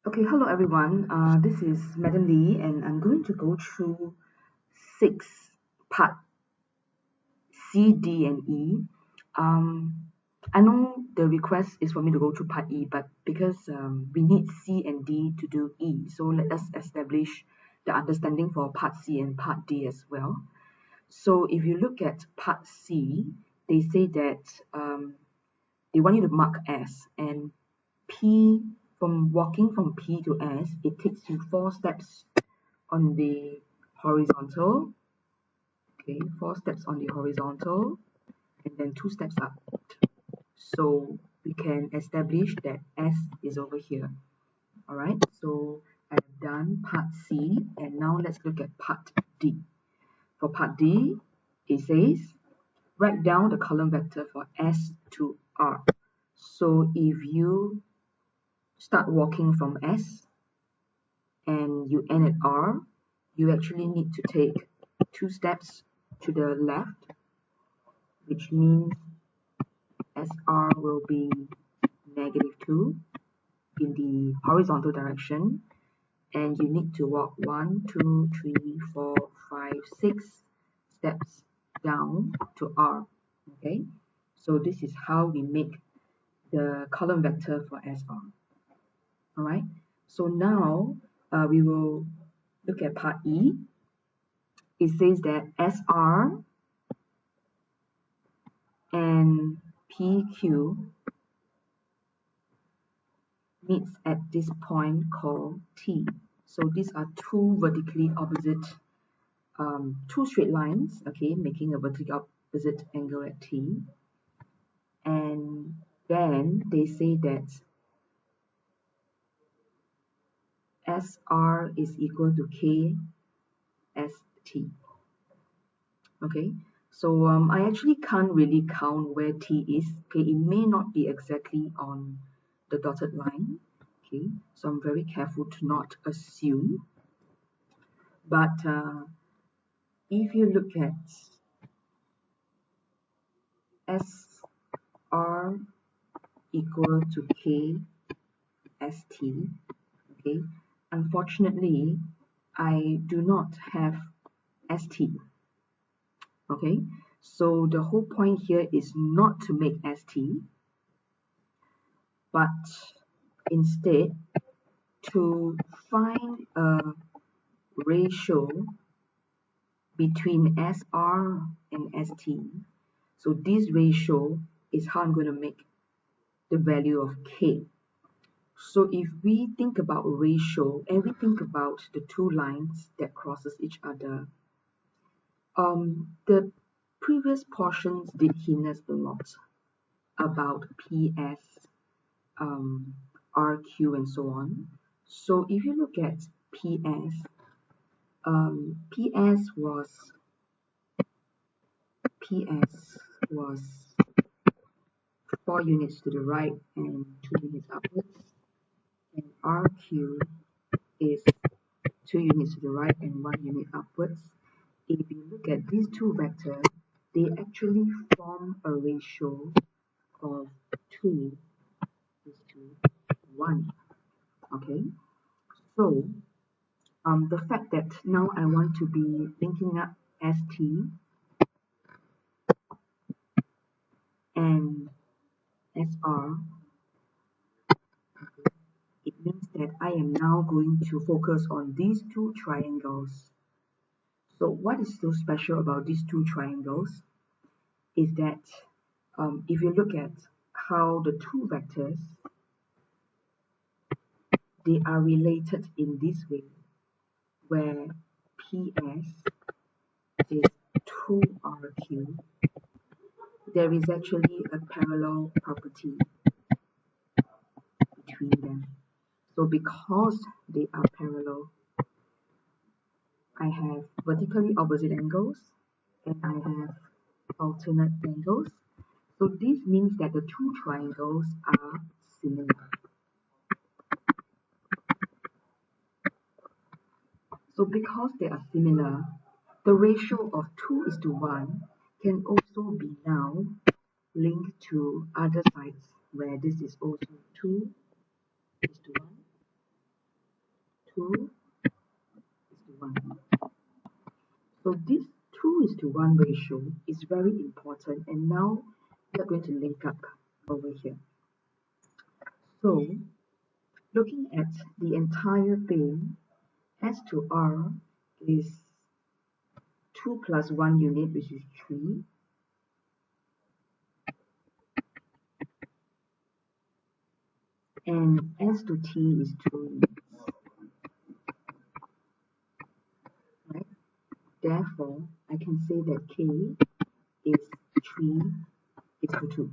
Okay, hello everyone. This is Madam Lee, and I'm going to go through six part C, D, and E. I know the request is for me to go through part E, but because we need C and D to do E, so let us establish the understanding for part C and part D as well. So if you look at part C, they say that they want you to mark S, and P, from walking from P to S, it takes you 4 steps on the horizontal. Okay, 4 steps on the horizontal, and then 2 steps up. So we can establish that S is over here. All right, so I've done part C, and now let's look at part D. For part D, it says write down the column vector for S to R. So if you start walking from S and you end at R, you actually need to take 2 steps to the left, which means SR will be -2 in the horizontal direction, and you need to walk 1, 2, 3, 4, 5, 6 steps down to R. Okay, so this is how we make the column vector for SR. All right, so now we will look at part E. It says that SR and PQ meets at this point called T. So these are two vertically opposite, two straight lines, okay, making a vertically opposite angle at T. And then they say that SR is equal to KST. Okay, so I actually can't really count where T is. Okay, it may not be exactly on the dotted line. Okay, so I'm very careful to not assume. But if you look at SR equal to KST, okay, unfortunately, I do not have ST. Okay, so the whole point here is not to make ST, but instead to find a ratio between SR and ST. So this ratio is how I'm going to make the value of K. So if we think about ratio and we think about the two lines that crosses each other, the previous portions did hint us a lot about PS, RQ, and so on. So if you look at PS, PS was 4 units to the right and 2 units upwards, and RQ is 2 units to the right and 1 unit upwards. If you look at these two vectors, they actually form a ratio of 2 is to 1. Okay, so the fact that now I want to be linking up ST and SR, it means that I am now going to focus on these two triangles. So what is so special about these two triangles is that if you look at how the two vectors, they are related in this way, where PS is 2RQ, there is actually a parallel property between them. So because they are parallel, I have vertically opposite angles and I have alternate angles. So this means that the two triangles are similar. So because they are similar, the ratio of 2:1 can also be now linked to other sides where this is also 2:1 2 is to 1. So this 2 is to 1 ratio is very important, and now we are going to link up over here. So looking at the entire thing, S to R is 2 plus 1 unit, which is 3. And S to T is 2 units, right? Therefore, I can say that K is 3 is to 2.